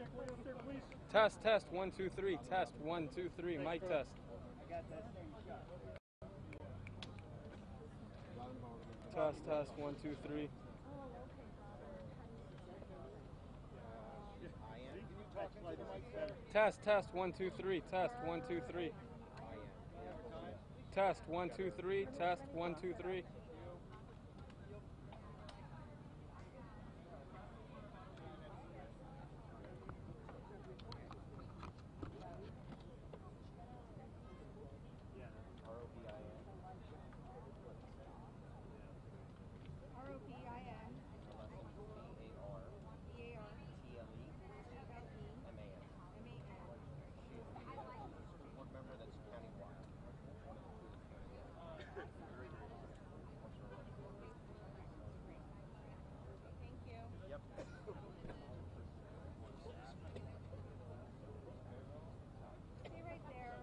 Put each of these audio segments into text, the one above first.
check right up there, please. Test, test, 1, 2, 3. Test, 1, 2, 3. Mic test. Test, test, 1, 2, 3. Test, test, 1, 2, 3. Test, 1, 2, 3. Test, 1, 2, 3. Test, 1, 2, 3. R-O-B-I-N. One member that's countywide. Thank you. Yep. See right there.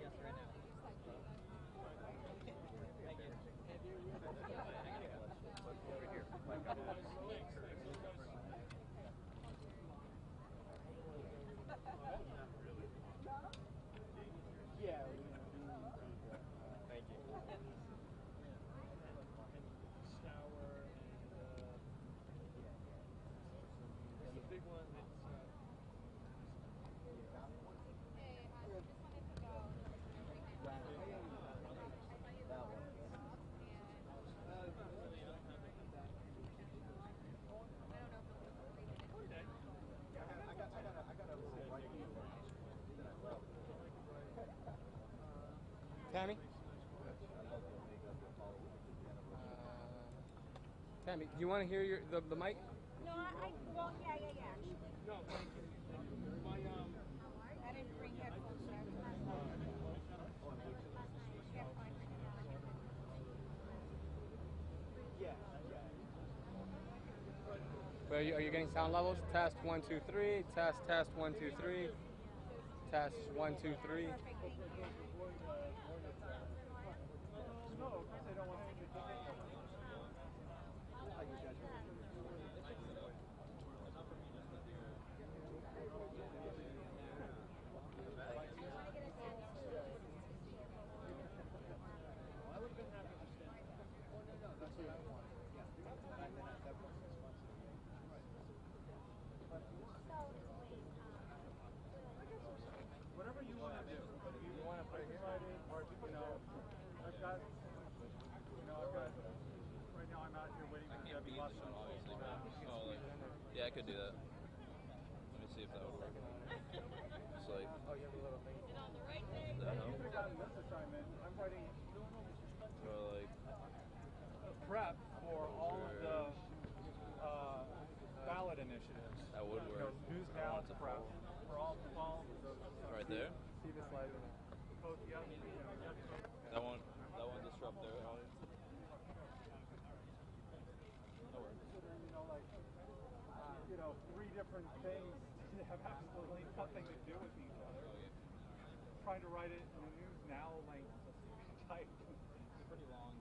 Yes, right now. Over here. Yeah. Thank you. Shower and the big one that's. Hey, I just wanted to go. That one. I got a little white that I love. Tammy? Tammy, do you want to hear the mic? No, well, yeah. No, thank you. I didn't bring headphones there. Yeah, fine. Yeah. Are you getting sound levels? Test, 1, 2, 3. Test, test, 1, 2, 3. Test, 1, 2, 3. Perfect, thank you. No, because they don't want to I would have been happy to stay. No, that's what I wanted. Yeah. That was 6 months ago. Whatever you want to do. If you want to play Friday, or I've got, right now I'm out here waiting for Debbie Watson. Yeah, I could do that. Let me see if that would work. It's like, Oh, you have a little thing. I don't You could know. have gotten this assignment. I'm writing Or like, prep for all of the ballot initiatives. that would work. News I ballots want prep to for all of those. right there. See this slide? Both, yeah. That won't disrupt their audience. That works. Three different things that have absolutely nothing to do with each other. Trying to write it in the news now length type. It's pretty long.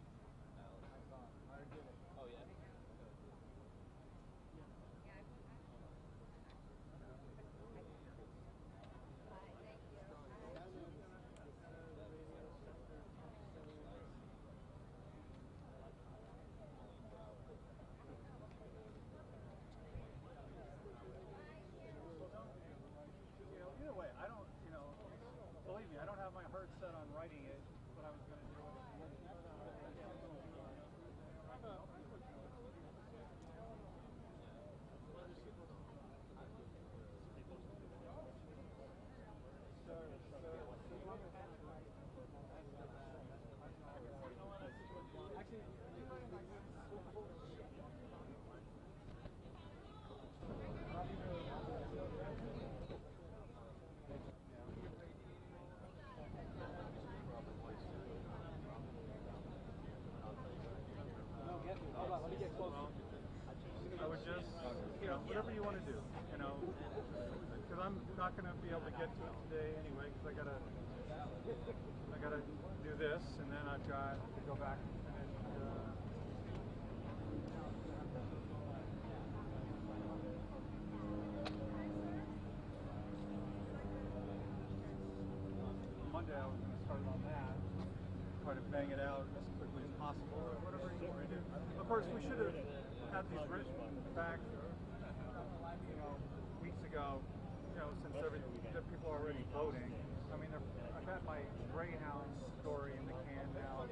I did it. Oh yeah. Either way, I don't, believe me, I don't have my heart set on writing it, what I was going to do. Actually, hold on, let me get closer. I would just, whatever you want to do, because I'm not going to be able to get to it today anyway, because I gotta do this, and then I've got to go back and finish getting it out as quickly as possible, or whatever you want to do. Of course, we should have had these written back, weeks ago, since that people are already voting. I mean, I've had my Greyhound story in the can now.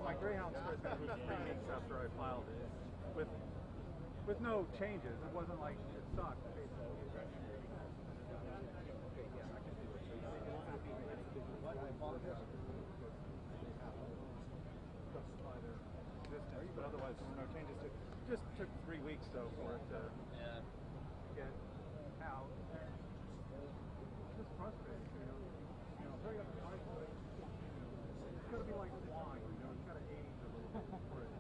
My Greyhound story is going to move 3 weeks after I filed it, with no changes. It wasn't like it sucked. But otherwise, no changes. It just took 3 weeks though for it to get out. It's just frustrating. Bring up the price. It's got to be like wine. It's got to age a little bit before it.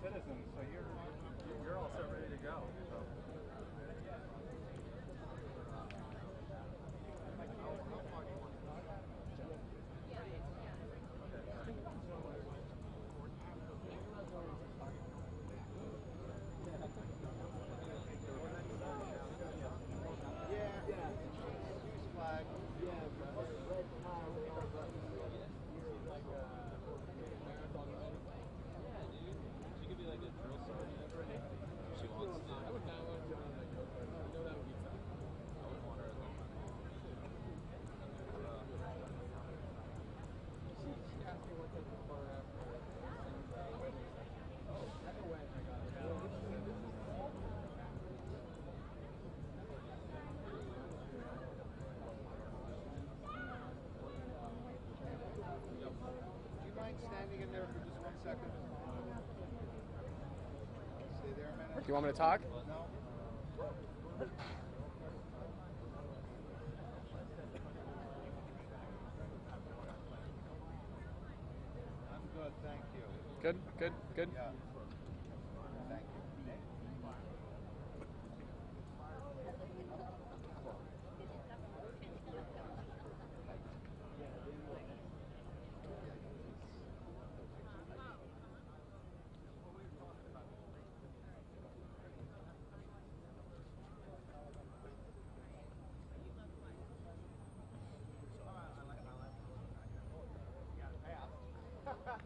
Citizen, so you're all set, ready to go. So. Standing in there for just 1 second. Stay there a minute. Do you want me to talk? No. I'm good, thank you. Good, good, good. Yeah. Thank you.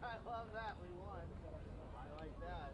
I love that. We won. I like that.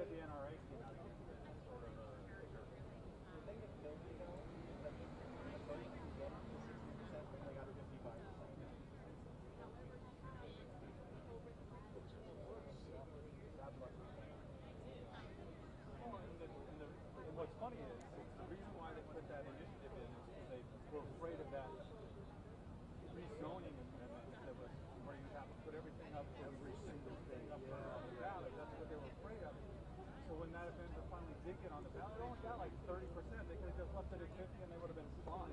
said the NRA came out against it as sort of a kicker. The thing that killed me though is that the voting was going up to 60% when they got 55%. And what's funny is the reason why they put that initiative in is because they were afraid of that rezoning amendment that was where you have to put everything up every single thing up on the ballot. That's what they were afraid of. So when that amendment finally did get on the ballot, they only got like 30%. They could have just left it at 50 and they would have been fine.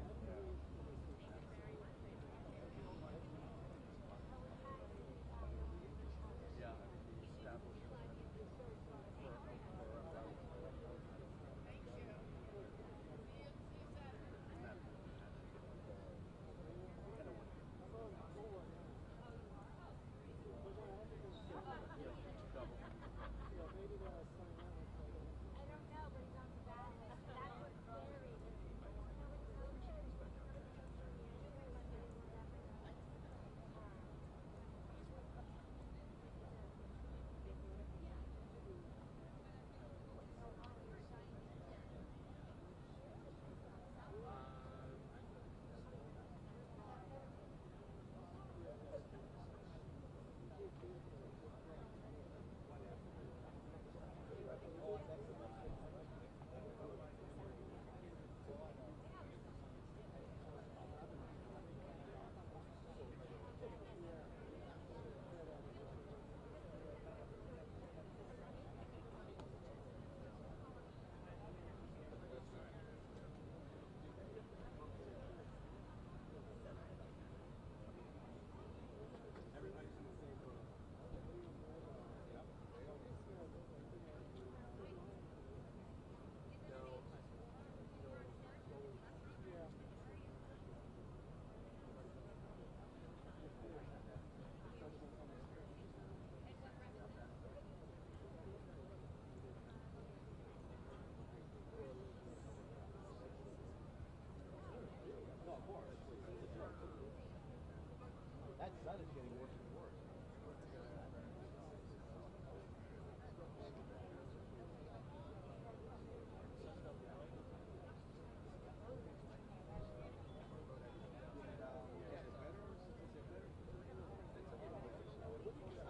That is getting worse and worse.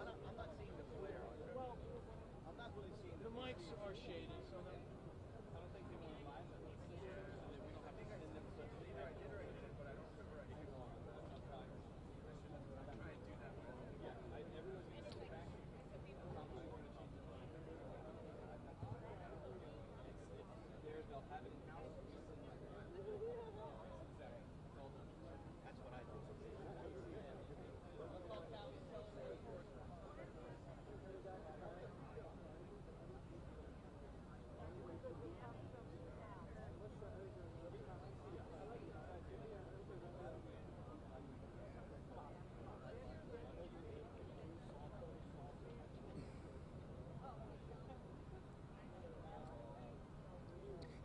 I'm not seeing the flare. Well, I'm not really seeing the mics are shady, so I don't think they want to live it. We don't have to send them stuff. I did already, but I don't remember. I think it's they'll have it in house. That's what I think.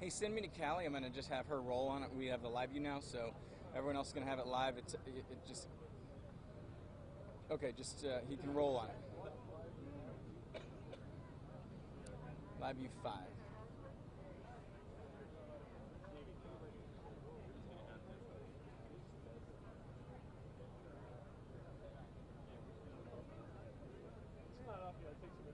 Hey, send me to Callie. I'm gonna just have her roll on it. We have the live view now, so everyone else is gonna have it live. It just okay. Just he can roll on it. Live view 5. It's not up yet. It takes a bit.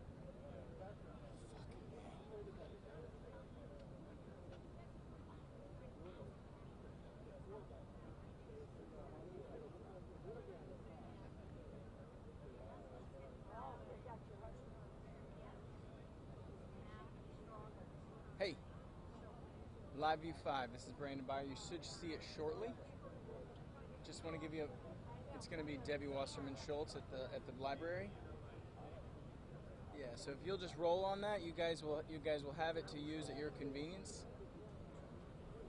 Hey, live view 5. This is Brandon Byer. You should see it shortly. Just want to give you it's going to be Debbie Wasserman Schultz at the library. Yeah, so if you'll just roll on that, you guys will have it to use at your convenience.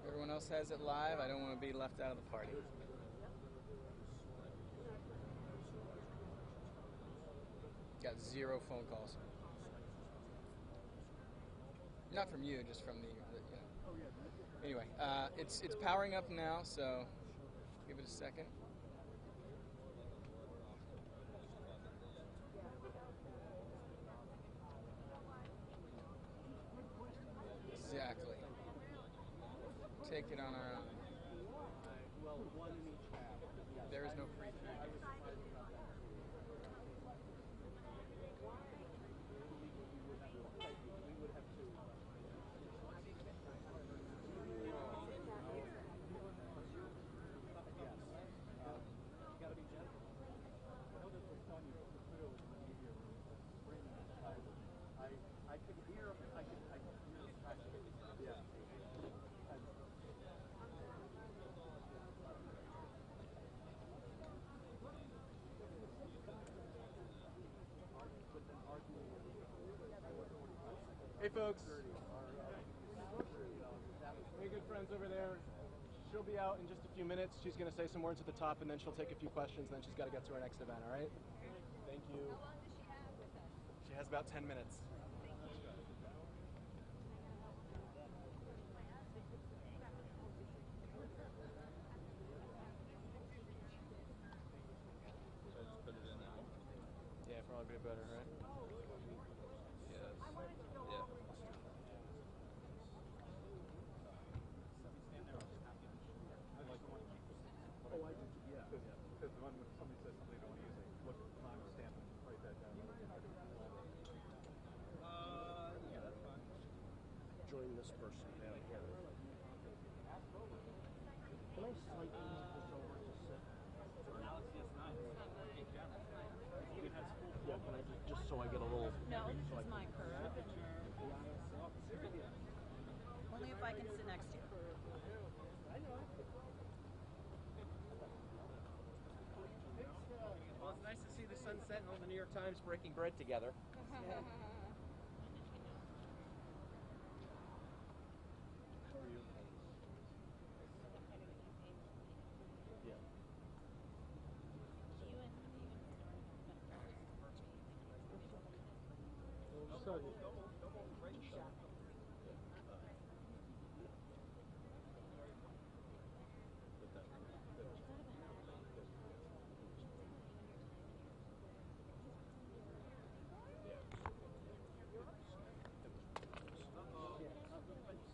Everyone else has it live. I don't want to be left out of the party. Got 0 phone calls. Not from you, just from the Anyway, it's powering up now, so give it a second. make it on our own. Well, one in each half. Yes. There is no free food. I was surprised about that. We would have two. Yes. You gotta be gentle. I know this was fun. You put the food in the media room. I could hear the pressure. Yeah. Hey, folks. Hey, good friends over there. She'll be out in just a few minutes. She's going to say some words at the top, and then she'll take a few questions, and then she's got to get to her next event, all right? Thank you. How long does she have with us? She has about 10 minutes. So I just put it in now. Yeah, probably be better, right? Yes. Yeah. Oh, I did. Yeah. Because when somebody says something they don't want to use it, look at the time, stamp and write that down. Yeah, that's fine. Join this person down here. Can I slightly move this over to sit? Alex, yes, nice. Yeah, can I just so I get a little... No, this is my curve. Only if I can sit next to you. Well, it's nice to see the sunset and all the New York Times breaking bread together. Yeah.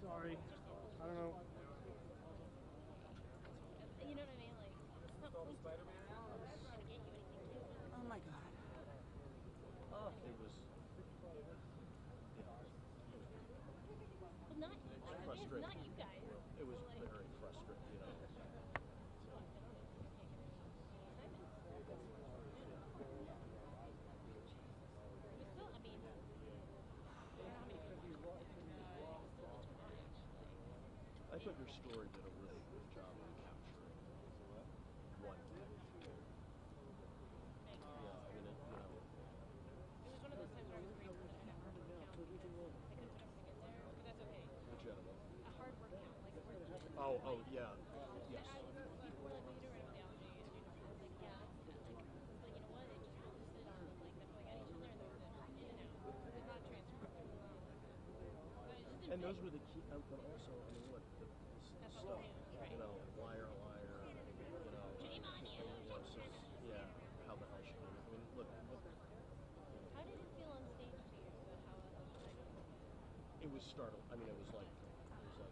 Sorry. I don't know. You know what I mean? Like, it's not going to get you anything new. Oh my God. Oh, it was... Well, not you. Like, frustrating. not you guys. It was Like, very frustrating, you know. But still, I mean, I don't know how many people I thought your story did a really good job of capturing what. Yeah, I mean, it, you know. It was one of those times where I was grateful that I had hard work count because I couldn't put everything in there, but that's okay. Which edible? A hard work count, like a work count. Oh, yeah. Yes. People were like, "Well, you don't write it down, do you?" And I was like, "Yeah." But you know what? It just listed all of like them going at each other, and that was it. In and out. It did not transcript. But it just didn't And those fit. were the key, but also, I mean, look, this That's stuff, all it is, you know, liar, liar, you know. Shame on you. Yeah, how the hell should I mean, look, How did it feel on stage to you about how it was startled. I mean, it was like, oh shit.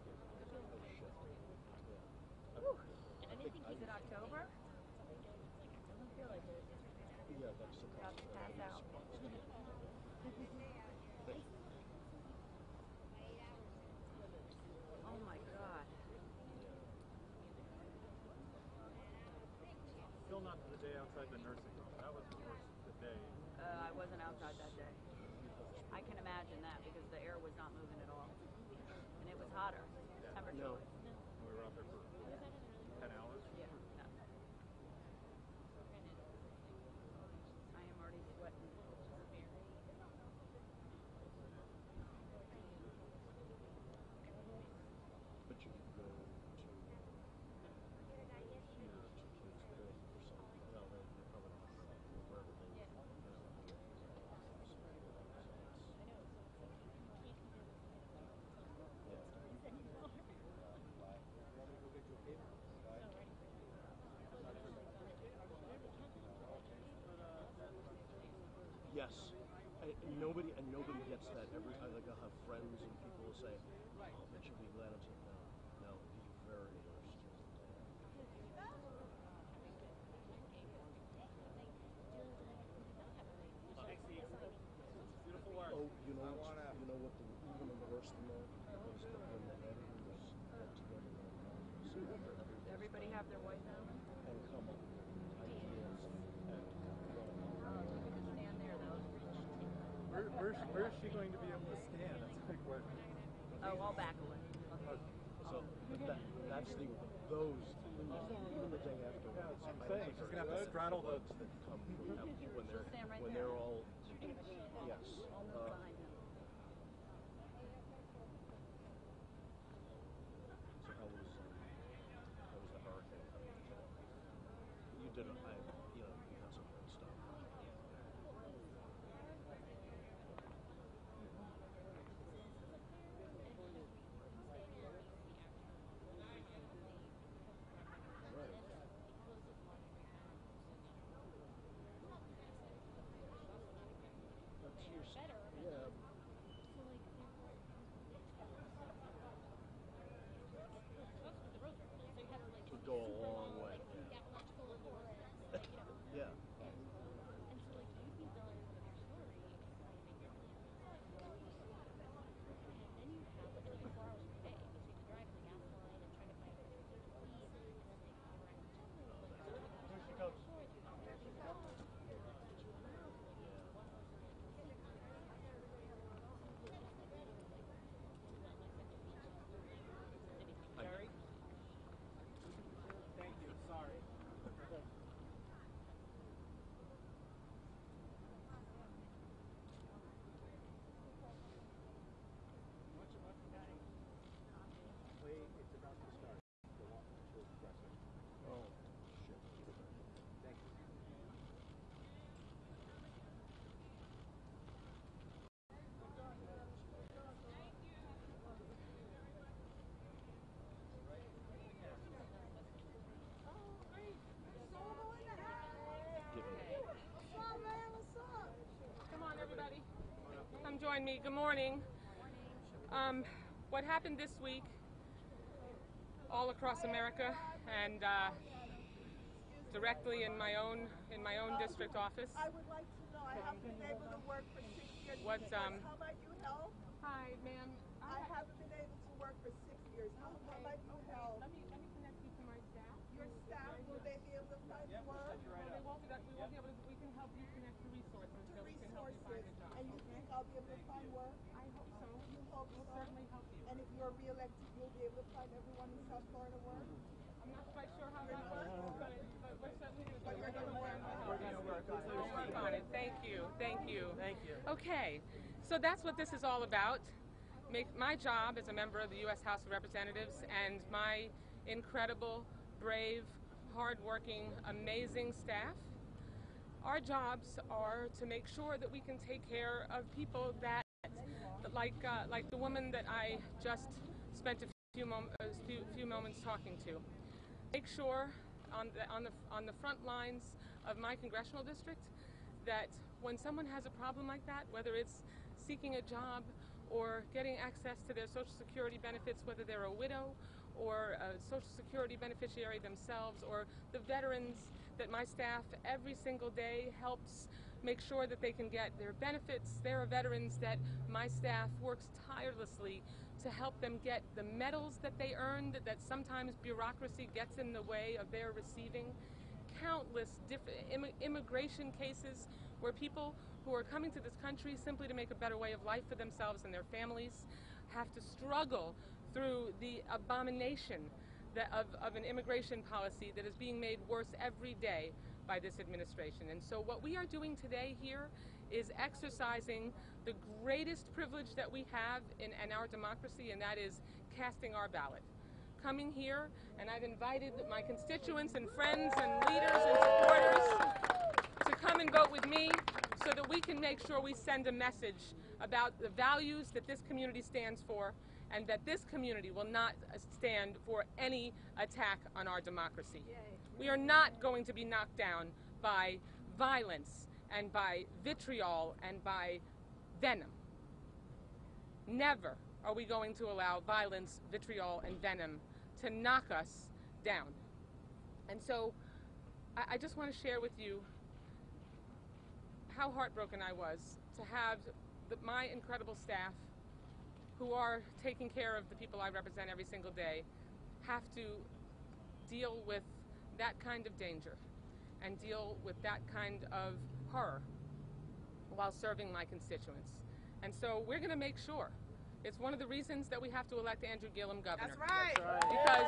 Yeah. Whew. I I didn't think he's in October. Doesn't feel like it. Yeah, that's the About to pass out. Oh my God. Still not to the day outside the nursing home. That was the worst day. I wasn't outside that day. I can imagine that because the air was not moving at all. And it was hotter. Temperature No. was. We were out there for 10 hours. Yeah. No. I am already sweating. But you could go to here to Kingsville or something. No, they probably wherever they, you know. Yes. Nobody gets that. I'll have friends and people will say, "Oh, but you'll be glad." I'm saying, no, be You know what the even the worst thing was when the editor was all together so after Everybody have their white now? and come up with ideas at 1 o'clock. Oh, so we could stand there though. Where is she going to be able to stand? That's a big question. Oh, I'll back away. Okay. So that's the those even the day after. Yeah, that's what I'm saying. She's gonna have to straddle the. That come when She'll stand right when there. they're all yes. I'll move behind him. So how was the hurricane? You did it. You had some good stuff. Yeah. To go a long way. Yeah. Here she comes. Jerry? Thank you. Sorry. Wait, it's about to start. Go on to press it. Oh, shit. Thank you. Come on, everybody. Come join me. Good morning. What happened this week all across America and directly in my own district office. I would like to know. I haven't been able to work for 6 years. What's How might you help? Hi, ma'am. I haven't been able to work for 6 years. How might you help? Let me connect you to my staff. Your staff, will they be able to find work? They won't be. We won't be able to. We can help you connect to resources so we can help you find a job. And you think I'll be able to find work? I hope so. You hope We'll so? certainly help you. And if you're reelected, you'll be able to find everyone in South Florida work? I'm not quite sure how that works, but we're certainly going to But you're going to work. We're going to work on it. We'll work on it. Thank you. Thank you. Thank you. Okay, so that's what this is all about. Make my job as a member of the U.S. House of Representatives and my incredible, brave, hardworking, amazing staff. Our jobs are to make sure that we can take care of people that, like the woman that I just spent a few moments talking to. Make sure on the front lines of my congressional district that when someone has a problem like that, whether it's seeking a job or getting access to their Social Security benefits, whether they're a widow or a Social Security beneficiary themselves, or the veterans that my staff every single day helps make sure that they can get their benefits. There are veterans that my staff works tirelessly to help them get the medals that they earned, that sometimes bureaucracy gets in the way of their receiving. Countless immigration cases where people who are coming to this country simply to make a better way of life for themselves and their families have to struggle through the abomination of an immigration policy that is being made worse every day by this administration. And so what we are doing today here is exercising the greatest privilege that we have in our democracy, and that is casting our ballot. Coming here, and I've invited my constituents and friends and leaders and supporters to come and vote with me so that we can make sure we send a message about the values that this community stands for, and that this community will not stand for any attack on our democracy. We are not going to be knocked down by violence and by vitriol and by venom. Never are we going to allow violence, vitriol, and venom to knock us down. And so I just want to share with you how heartbroken I was to have my incredible staff, who are taking care of the people I represent every single day, have to deal with that kind of danger and deal with that kind of horror while serving my constituents. And so we're going to make sure. It's one of the reasons that we have to elect Andrew Gillum governor. That's right. Because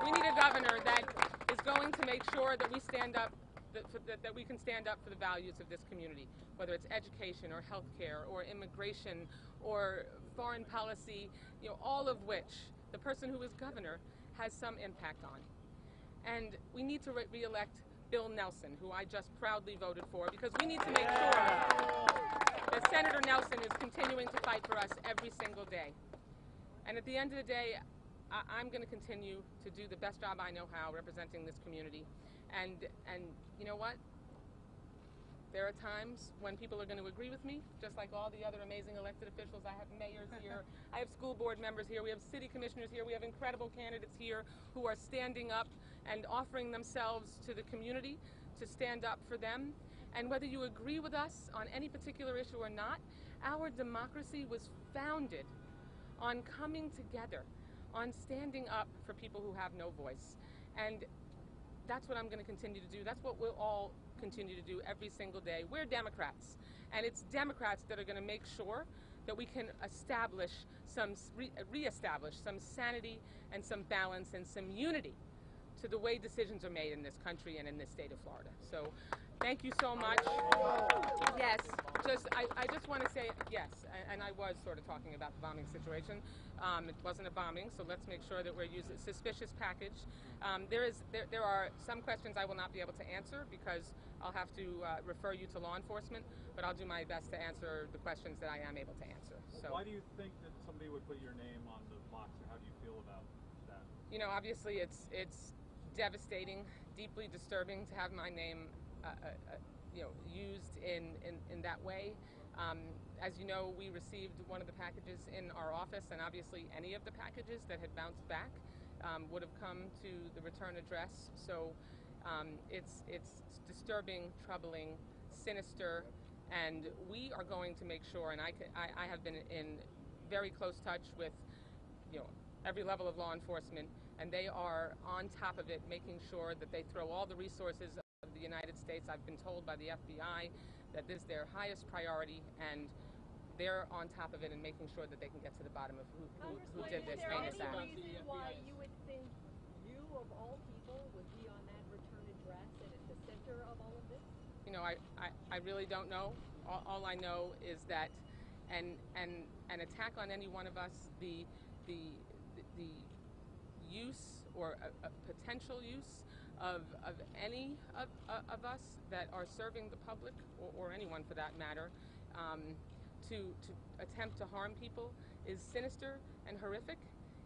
we need a governor that is going to make sure that we stand up, that we can stand up for the values of this community, whether it's education or healthcare or immigration or foreign policy, all of which the person who is governor has some impact on. And we need to re-elect Bill Nelson, who I just proudly voted for, because we need to make sure that Senator Nelson is continuing to fight for us every single day. And at the end of the day, I'm going to continue to do the best job I know how representing this community. And you know what? There are times when people are going to agree with me, just like all the other amazing elected officials. I have mayors here, I have school board members here, we have city commissioners here, we have incredible candidates here who are standing up and offering themselves to the community to stand up for them. And whether you agree with us on any particular issue or not, our democracy was founded on coming together, on standing up for people who have no voice. And that's what I'm going to continue to do. That's what we'll all continue to do every single day. We're Democrats, and it's Democrats that are going to make sure that we can establish reestablish some sanity and some balance and some unity to the way decisions are made in this country and in this state of Florida. So thank you so much. Yes, I just want to say yes, and I was sort of talking about the bombing situation. It wasn't a bombing, so let's make sure that we're using suspicious package. There are some questions I will not be able to answer because I'll have to refer you to law enforcement, but I'll do my best to answer the questions that I am able to answer. So why do you think that somebody would put your name on the box, or how do you feel about that? Obviously it's devastating, deeply disturbing to have my name used in that way. As you know, we received one of the packages in our office, and obviously any of the packages that had bounced back would have come to the return address. So it's disturbing, troubling, sinister, and we are going to make sure, and I have been in very close touch with every level of law enforcement, and they are on top of it, making sure that they throw all the resources of the United States. I've been told by the FBI that this is their highest priority, and they're on top of it and making sure that they can get to the bottom of who did this heinous act. Is there any reason why you would think you, of all people, would be on that return address and at the center of all of this? I really don't know. All I know is that an attack on any one of us, the use or a potential use of any of us that are serving the public, or anyone for that matter, to attempt to harm people is sinister and horrific,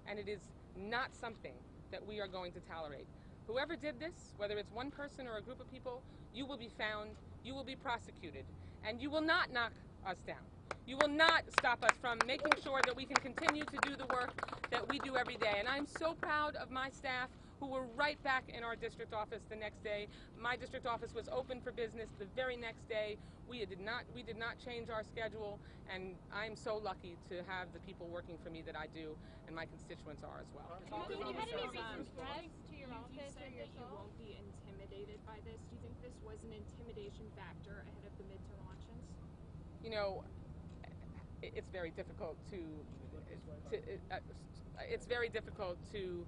and it is not something that we are going to tolerate. Whoever did this, whether it's one person or a group of people, you will be found, you will be prosecuted, and you will not knock us down. You will not stop us from making sure that we can continue to do the work that we do every day. And I'm so proud of my staff who were right back in our district office the next day. My district office was open for business the very next day. We did not change our schedule, and I'm so lucky to have the people working for me that I do, and my constituents are as well. Have you had any recent threats to your office or said that you yourself? won't be intimidated by this. Do you think this was an intimidation factor ahead of the midterm elections? It's very difficult it's very difficult to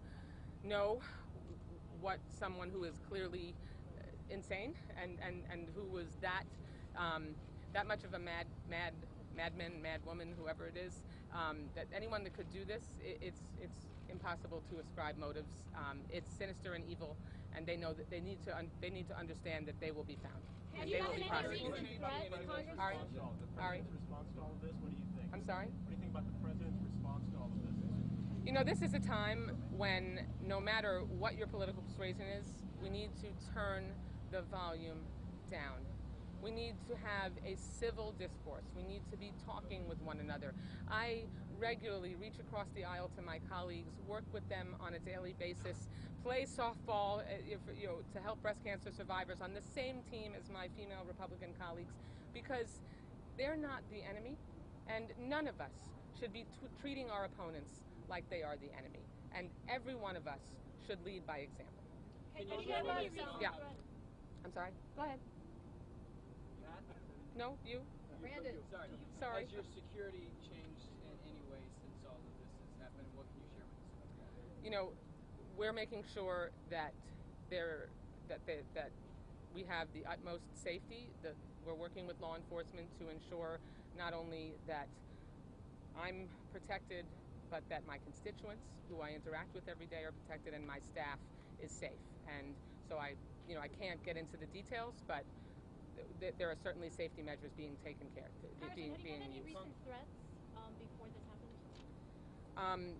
know what someone who is clearly insane and who was that much of a madman, madwoman, whoever it is, that anyone that could do this, it's impossible to ascribe motives. It's sinister and evil, and they know that they need to understand that they will be found. Have And you they will had be any prosecuted. recent threats, Congressman? Ari? The president's response to all of this, what do you think? I'm sorry? What do you think about the president's response to all of this? This is a time when no matter what your political persuasion is, we need to turn the volume down. We need to have a civil discourse. We need to be talking with one another. I regularly reach across the aisle to my colleagues, work with them on a daily basis, play softball to help breast cancer survivors on the same team as my female Republican colleagues, because they're not the enemy. And none of us should be treating our opponents like they are the enemy. And every one of us should lead by example. Can you you share share with with us- Yeah. I'm sorry? Go ahead. You had? No, you? Brandon, Sorry. Has your security changed in any way since all of this has happened? What can you share with us about that? You know, we're making sure that that we have the utmost safety, that we're working with law enforcement to ensure not only that I'm protected, but that my constituents, who I interact with every day, are protected, and my staff is safe. And so I can't get into the details, but there are certainly safety measures being taken care of. Harrison, have you had any recent threats before this happened?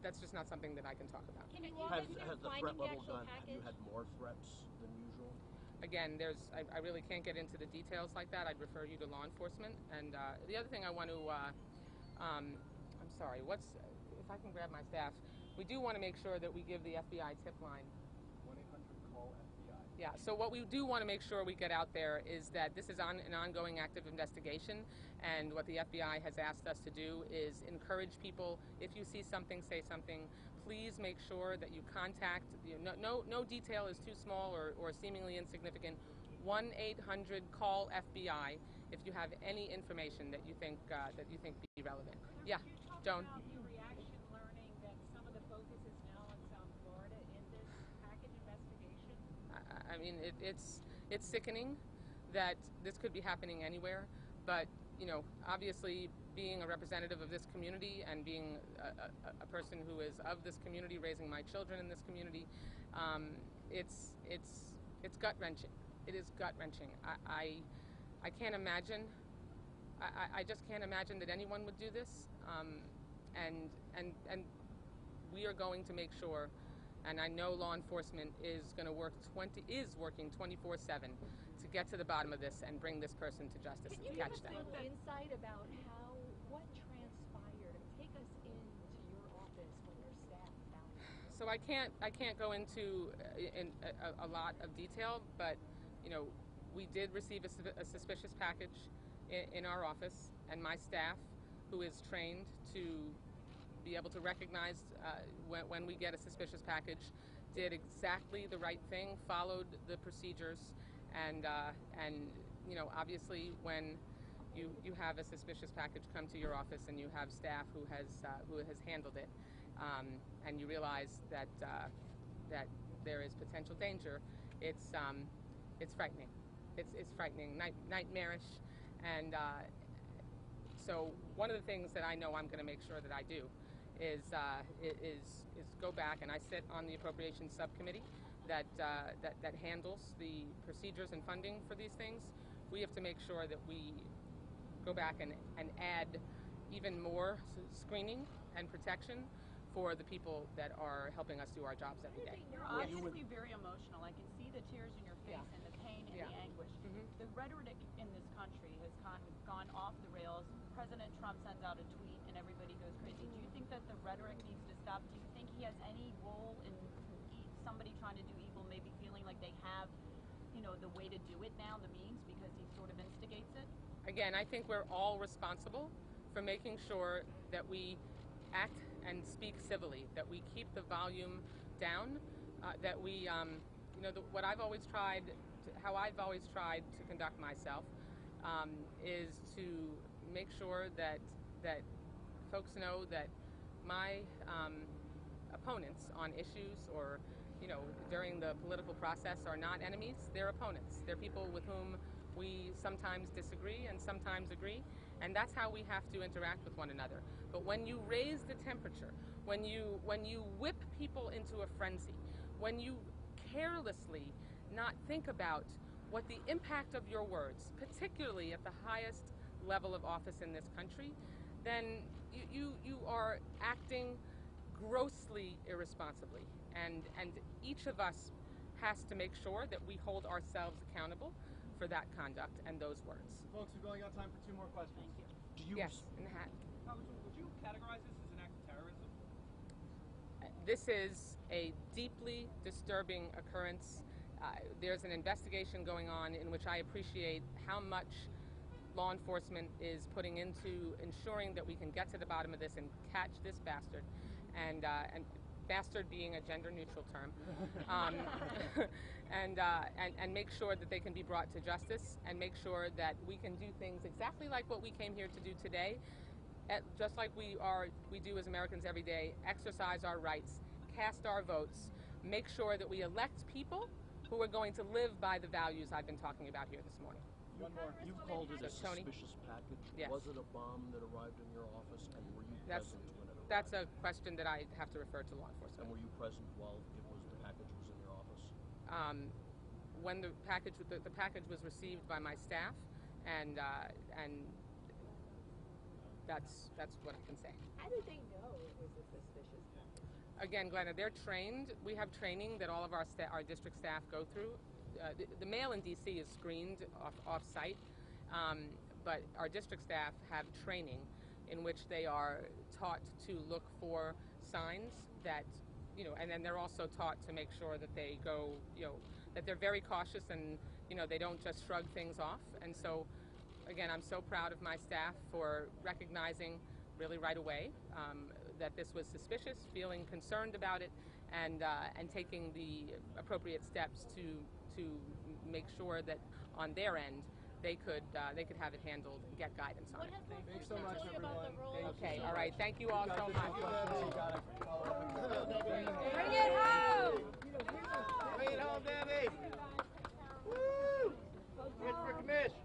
That's just not something that I can talk about. Can you walk us through Has the finding threat the level actual gone? Have you package? had more threats than usual? Again, I really can't get into the details like that. I'd refer you to law enforcement. And the other thing I want to, I'm sorry, if I can grab my staff, we do want to make sure that we give the FBI tip line. 1-800-CALL FBI. Yeah, so what we do want to make sure we get out there is that this is an ongoing active investigation, and what the FBI has asked us to do is encourage people, if you see something, say something. Please make sure that you contact, no detail is too small or seemingly insignificant. 1-800-CALL-FBI if you have any information that you think be relevant. Yeah, Joan. About your reaction learning that some of the focus is now on South Florida in this package investigation? I mean, it's sickening that this could be happening anywhere, but obviously being a representative of this community and being a person who is of this community, raising my children in this community, it's gut-wrenching. It is gut-wrenching. I can't imagine. I just can't imagine that anyone would do this. And we are going to make sure, and I know law enforcement is working 24/7 to get to the bottom of this and bring this person to justice can and you catch give us them. a little insight about what transpired? Take us into your office when your staff found it. So I can't go into a lot of detail, but we did receive a suspicious package in our office, and my staff, who is trained to be able to recognize when we get a suspicious package, did exactly the right thing, followed the procedures, and obviously when you have a suspicious package come to your office and you have staff who has handled it, and you realize that there is potential danger, it's frightening. It's frightening, nightmarish, and so one of the things that I know I'm going to make sure that I do is go back, and I sit on the appropriations subcommittee that handles the procedures and funding for these things. We have to make sure that we go back and add even more screening and protection for the people that are helping us do our jobs every day. You're obviously very emotional. I can see the tears in your face and the pain and the anguish. The rhetoric in this country has gone off the rails. President Trump sends out a tweet and everybody goes crazy. Do you think that the rhetoric needs to stop? Do you think he has any role in somebody trying to do evil maybe feeling like they have, the way to do it now, the means, because he sort of instigates it? Again, I think we're all responsible for making sure that we act and speak civilly, that we keep the volume down, that we, what I've always tried, how I've always tried to conduct myself is to make sure that folks know that my opponents on issues or during the political process are not enemies, they're opponents. They're people with whom we sometimes disagree and sometimes agree, and that's how we have to interact with one another. But when you raise the temperature, when you whip people into a frenzy, when you carelessly not think about what the impact of your words, particularly at the highest level of office in this country, then you are acting grossly irresponsibly. And each of us has to make sure that we hold ourselves accountable for that conduct and those words. Folks, we've only got time for 2 more questions. Thank you. Yes, in the hat. Congresswoman, would you categorize this as an act of terrorism? This is a deeply disturbing occurrence. There's an investigation going on in which I appreciate how much law enforcement is putting into ensuring that we can get to the bottom of this and catch this bastard, and bastard being a gender-neutral term, and make sure that they can be brought to justice, and make sure that we can do things exactly like what we came here to do today, just like we do as Americans every day, exercise our rights, cast our votes, make sure that we elect people who are going to live by the values I've been talking about here this morning. One more. You called it a Tony? suspicious package. Yes. Was it a bomb that arrived in your office, and were you present when it arrived? That's a question that I have to refer to law And enforcement. were you present while the package was in your office? When the package was received by my staff, and that's what I can say. How did they know it was a suspicious package? Again, Glenna, they're trained. We have training that all of our district staff go through. The mail in D.C. is screened off-site, but our district staff have training in which they are taught to look for signs that, and then they're also taught to make sure that they go, that they're very cautious and, they don't just shrug things off. And so, again, I'm so proud of my staff for recognizing really right away that this was suspicious, feeling concerned about it, and taking the appropriate steps to make sure that on their end they could have it handled and get guidance on it. Thanks so much, everyone. Okay, all right. Thank you all so much. Bring it home! Bring it home, Debbie! Woo! Good for commish.